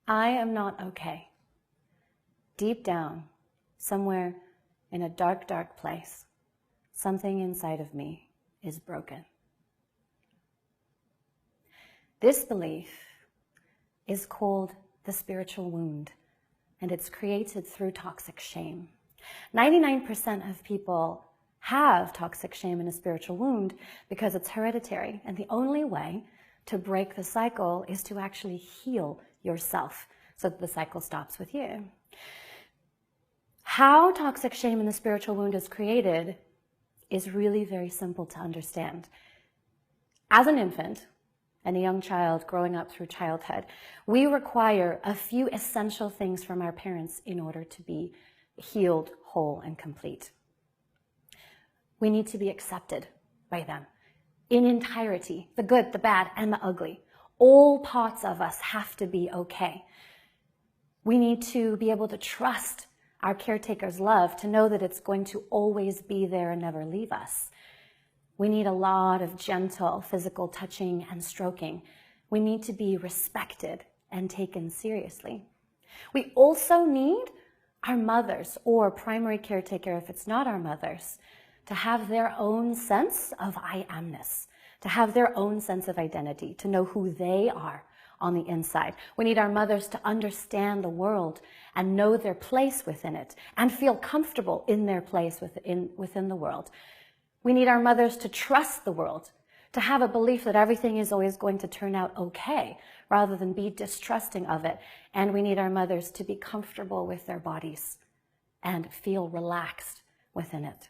I am not okay. Deep down, somewhere in a dark, dark place, something inside of me is broken. This belief is called the spiritual wound, and it's created through toxic shame. 99% of people have toxic shame and a spiritual wound because it's hereditary, and the only way to break the cycle is to actually heal yourself so that the cycle stops with you. How toxic shame and the spiritual wound is created is really very simple to understand. As an infant and a young child growing up through childhood, we require a few essential things from our parents in order to be healed, whole, and complete. We need to be accepted by them in entirety, the good, the bad, and the ugly. All parts of us have to be okay. We need to be able to trust our caretaker's love, to know that it's going to always be there and never leave us. We need a lot of gentle physical touching and stroking. We need to be respected and taken seriously. We also need our mothers, or primary caretaker if it's not our mothers, to have their own sense of I amness, to have their own sense of identity, to know who they are on the inside. We need our mothers to understand the world and know their place within it and feel comfortable in their place within the world. We need our mothers to trust the world, to have a belief that everything is always going to turn out okay, rather than be distrusting of it. And we need our mothers to be comfortable with their bodies and feel relaxed within it.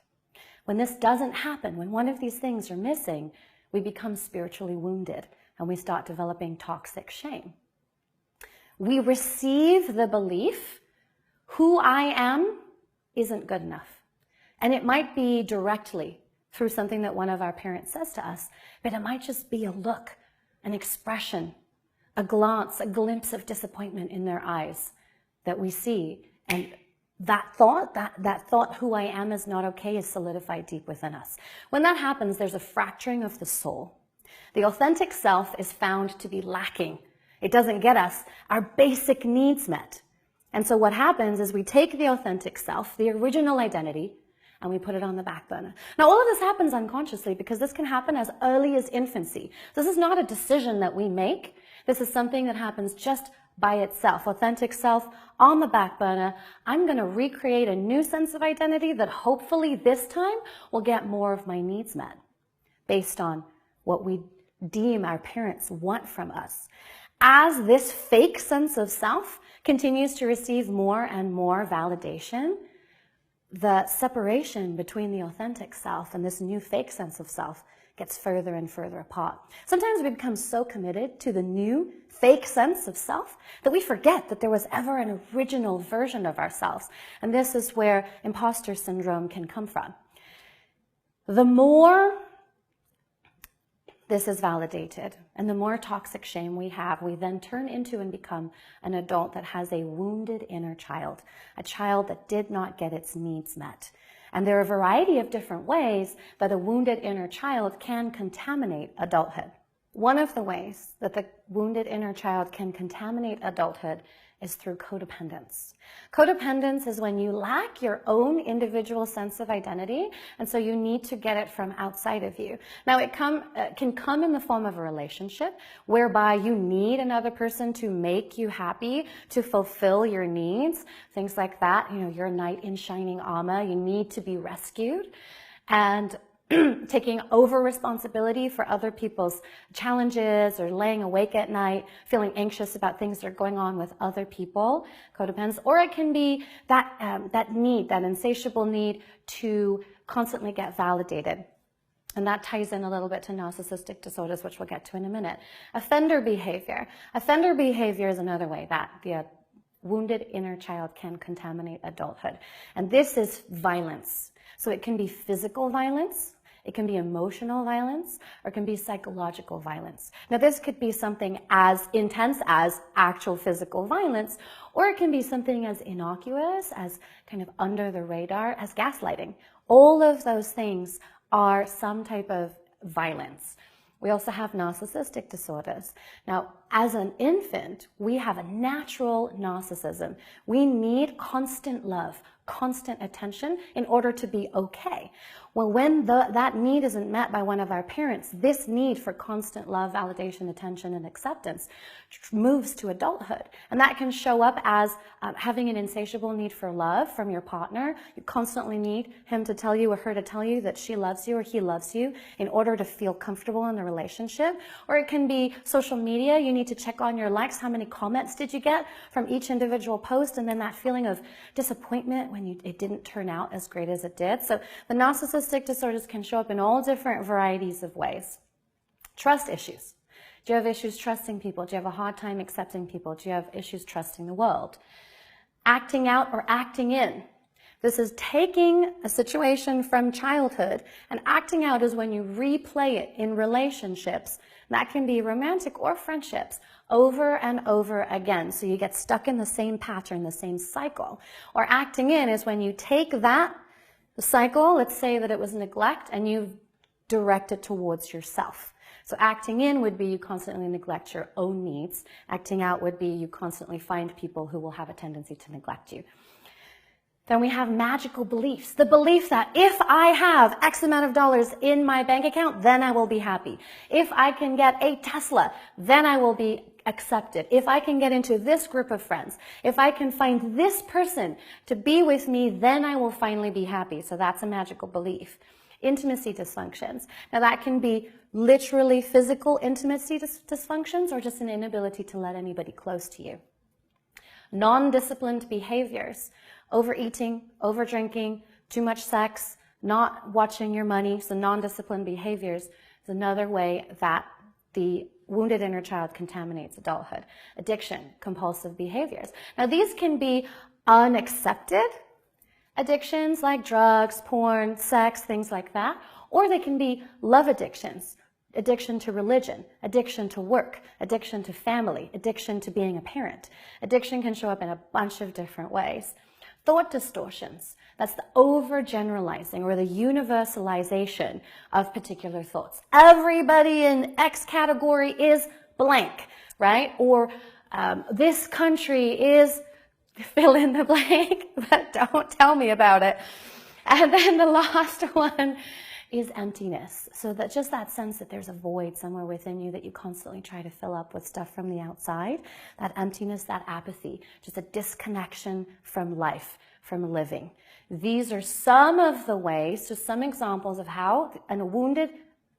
When this doesn't happen, when one of these things are missing, we become spiritually wounded and we start developing toxic shame. We receive the belief, who I am isn't good enough. And it might be directly through something that one of our parents says to us, but it might just be a look, an expression, a glance, a glimpse of disappointment in their eyes that we see. And that thought, who I am is not okay, is solidified deep within us. When that happens, there's a fracturing of the soul. The authentic self is found to be lacking. It doesn't get us our basic needs met. And so what happens is we take the authentic self, the original identity, and we put it on the back burner. Now, all of this happens unconsciously because this can happen as early as infancy. This is not a decision that we make. This is something that happens just by itself. Authentic self on the back burner. I'm going to recreate a new sense of identity that hopefully this time will get more of my needs met based on what we deem our parents want from us. As this fake sense of self continues to receive more and more validation, the separation between the authentic self and this new fake sense of self gets further and further apart. Sometimes we become so committed to the new fake sense of self that we forget that there was ever an original version of ourselves. And this is where imposter syndrome can come from. The more this is validated, and the more toxic shame we have, we then turn into and become an adult that has a wounded inner child, a child that did not get its needs met. And there are a variety of different ways that a wounded inner child can contaminate adulthood. One of the ways that the wounded inner child can contaminate adulthood is through codependence. Codependence is when you lack your own individual sense of identity, and so you need to get it from outside of you. Now, it can come in the form of a relationship whereby you need another person to make you happy, to fulfill your needs, things like that. You know, you're a knight in shining armor, you need to be rescued. And taking over responsibility for other people's challenges, or laying awake at night, feeling anxious about things that are going on with other people, codependence. Or it can be that need, that insatiable need to constantly get validated. And that ties in a little bit to narcissistic disorders, which we'll get to in a minute. Offender behavior. Offender behavior is another way that the wounded inner child can contaminate adulthood. And this is violence. So it can be physical violence, it can be emotional violence, or it can be psychological violence. Now, this could be something as intense as actual physical violence, or it can be something as innocuous, as kind of under the radar, as gaslighting. All of those things are some type of violence. We also have narcissistic disorders. Now, As an infant, we have a natural narcissism. We need constant love, constant attention in order to be okay. Well, when that need isn't met by one of our parents, this need for constant love, validation, attention, and acceptance moves to adulthood. And that can show up as having an insatiable need for love from your partner. You constantly need him to tell you or her to tell you that she loves you or he loves you in order to feel comfortable in the relationship. Or it can be social media. You need to check on your likes. How many comments did you get from each individual post? And then that feeling of disappointment when it didn't turn out as great as it did. So the narcissistic disorders can show up in all different varieties of ways. Trust issues. Do you have issues trusting people? Do you have a hard time accepting people? Do you have issues trusting the world? Acting out or acting in. This is taking a situation from childhood, and acting out is when you replay it in relationships. That can be romantic or friendships over and over again. So you get stuck in the same pattern, the same cycle. Or acting in is when you take the cycle, let's say that it was neglect, and you direct it towards yourself. So acting in would be you constantly neglect your own needs. Acting out would be you constantly find people who will have a tendency to neglect you. Then we have magical beliefs. The belief that if I have X amount of dollars in my bank account, then I will be happy. If I can get a Tesla, then I will be accepted. If I can get into this group of friends, if I can find this person to be with me, then I will finally be happy. So that's a magical belief. Intimacy dysfunctions. Now that can be literally physical intimacy dysfunctions or just an inability to let anybody close to you. Non-disciplined behaviors. Overeating, overdrinking, too much sex, not watching your money. So non-disciplined behaviors is another way that the wounded inner child contaminates adulthood. Addiction, compulsive behaviors. Now these can be unaccepted addictions like drugs, porn, sex, things like that, or they can be love addictions. Addiction to religion, addiction to work, addiction to family, addiction to being a parent. Addiction can show up in a bunch of different ways. Thought distortions, that's the overgeneralizing or the universalization of particular thoughts. Everybody in X category is blank, right? Or this country is fill in the blank, but don't tell me about it. And then the last one is emptiness. So that just that sense that there's a void somewhere within you that you constantly try to fill up with stuff from the outside. That emptiness, that apathy, just a disconnection from life, from living. These are some of the ways, just some examples of how a wounded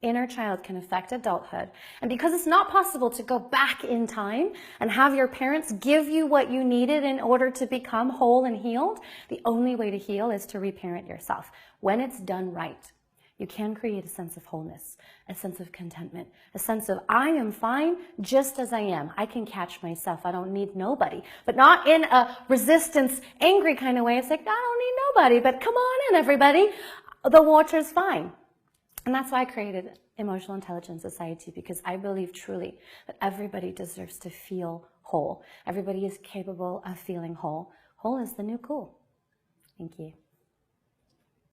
inner child can affect adulthood. And because it's not possible to go back in time and have your parents give you what you needed in order to become whole and healed, the only way to heal is to reparent yourself. When it's done right, you can create a sense of wholeness, a sense of contentment, a sense of I am fine just as I am. I can catch myself. I don't need nobody. But not in a resistance, angry kind of way. It's like, I don't need nobody, but come on in, everybody. The water's fine. And that's why I created Emotional Intelligence Society, because I believe truly that everybody deserves to feel whole. Everybody is capable of feeling whole. Whole is the new cool. Thank you.